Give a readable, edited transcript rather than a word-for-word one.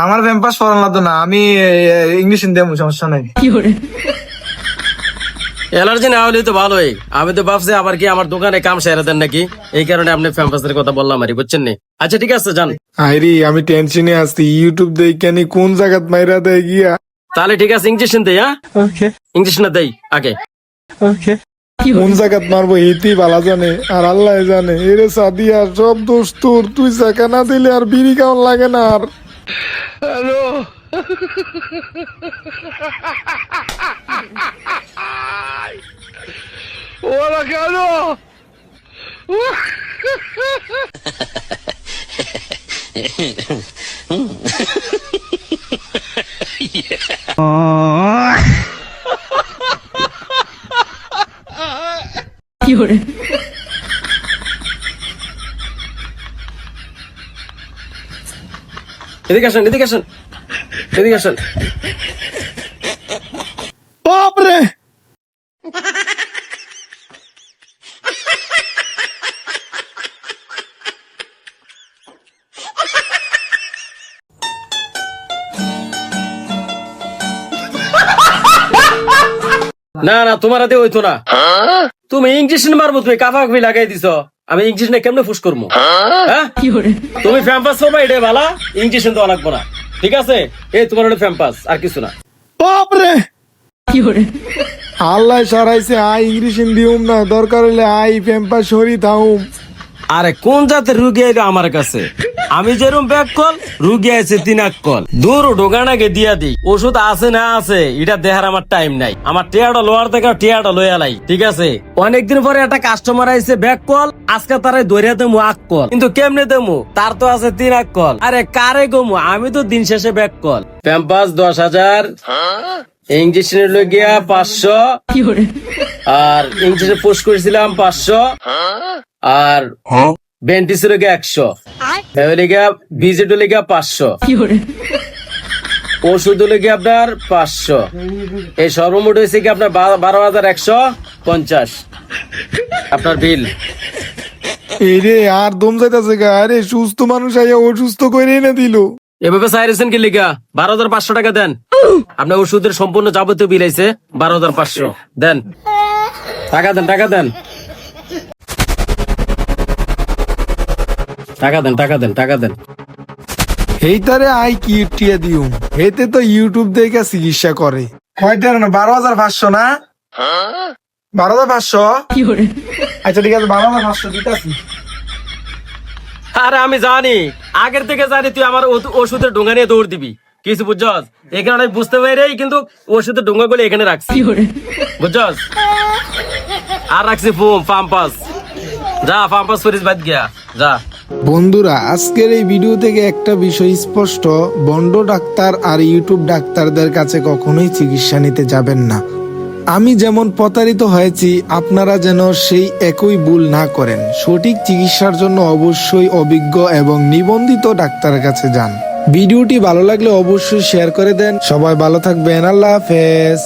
আমার প্যাম্পাস পরান লাগতো না, আমি ইংলিশ দেবো, সমস্যা নাই। অ্যালার্জি না হলে তো ভালোই। আমি তো ভাবছি আবার কি আমার দোকানে কাম সেরে দেন নাকি, এই কারণে আপনি প্যাম্পাসের কথা বললাম আর বুঝছেন নি। আচ্ছা ঠিক আছে যান। আইরি আমি টেনশনে আছি, ইউটিউব দেখানি কোন জায়গাত মাইরা দেয় গিয়া। তাহলে ঠিক আছে ইঞ্জেকশন দেই। হ্যাঁ ইঞ্জেকশন দেই আগে। কোন জায়গাত মারবো এইতেই ভালো জানে, আর আল্লাহ জানে। এরে সাদিয়া সব দোষ তোর, তুই চাকা না দিলে আর বিড়ি খাওয়ান লাগে না আর। এদিকে আসেন, এদিকে আসেন, এদিকে আসেন। বাপরে না না তোমার হাতে হইতো না। তুমি ইঞ্জেকশন মারবো, তুমি কাফাকফি লাগাই দিছ, আমি ইঞ্জেকশনে কেমনে ফুস করবো? হ্যাঁ তুমি ফ্যাম্পাস করবা, এটাই ভালো। ইঞ্জেকশন তো লাগবো না, ঠিক আছে? এই তোমার হলো ফ্যাম্পাস, আর কিছু না। বাপরে আল্লাহ সারাইছে, আই ইংলিশ দিউম না, দরকার হলে আই প্যাম্পাস সরি থাউম। আরে কোন জাতের রুগী আইলো আমার কাছে? আমি যেরকম ব্যাগ কল, রুগী আছে 3 কল। দূর ঢোকানাকে দিয়া দিই, ওষুধ আছে না আছে এটা দেখার আমার টাইম নাই। আমার টিয়াটা লোয়ার থেকে টিয়াটা লইয়া লাই, ঠিক আছে? অনেকদিন পরে একটা কাস্টমার আইছে ব্যাগ কল, আজকে তারাই ধরিয়া দেবো 8 কল, কিন্তু কেমনে দেবো? তার তো আছে 3 কল। আরে কারে গমু, আমি তো দিন শেষে ব্যাগ কল। প্যাম্পাস 10,000, ইঞ্জেকশনের লগিয়া 500, আর ইঞ্জেকশন পোস্ট করেছিলাম 500, আর বেন্টিসের লগিয়া 100, ভিজিট লগিয়া 500, ওষুধ লগিয়া আপনার 500। এই সর্বমোট হয়েছে কি আপনার 12,150 আপনার বিল। এই রে আর দম যাইতাছে গা। আরে সুস্থ মানুষ আইয়া অসুস্থ করে না দিল। এভাবে চাইছেন কি লিগা? 12,500 টাকা দেন। আপনার ওষুধের সম্পূর্ণ যাবতীয় বিল আইছে 12,500 দেন। টাকা দেন, টাকা দেন, টাকা দেন, টাকা দেন, টাকা দেন। এইটারে আই কি টিয়া দিউম, এতে তো ইউটিউব দেখে চিকিৎসা করে। কয়টা না 12,500 না? 12,500? আচ্ছা ঠিক আছে, 12,500 দিতেছি। আরে আমি জানি, আগের থেকে জানি তুই আমার ওষুধের ডোঙ্গা নিয়ে দৌড় দিবি, কিছু বুঝছস? এখানে আমি বুঝতে পারি, কিন্তু ওষুধের ডোঙ্গা গুলো এখানে রাখছি, বুঝছস? আর রাখছি পাম্পাস। যা পাম্পাস করিস, বাদ গিয়া যা। বন্ধুরা আজকের এই ভিডিও থেকে একটা বিষয় স্পষ্ট, বন্ড ডাক্তার আর ইউটিউব ডাক্তারদের কাছে কখনোই চিকিৎসা নিতে যাবেন না। আমি যেমন প্রতারিত হয়েছি, আপনারা যেন সেই একই ভুল না করেন। সঠিক চিকিৎসার জন্য অবশ্যই অভিজ্ঞ এবং নিবন্ধিত ডাক্তারের কাছে যান। ভিডিওটি ভালো লাগলে অবশ্যই শেয়ার করে দেন। সবাই ভালো থাকবেন, আল্লাহ হাফেজ।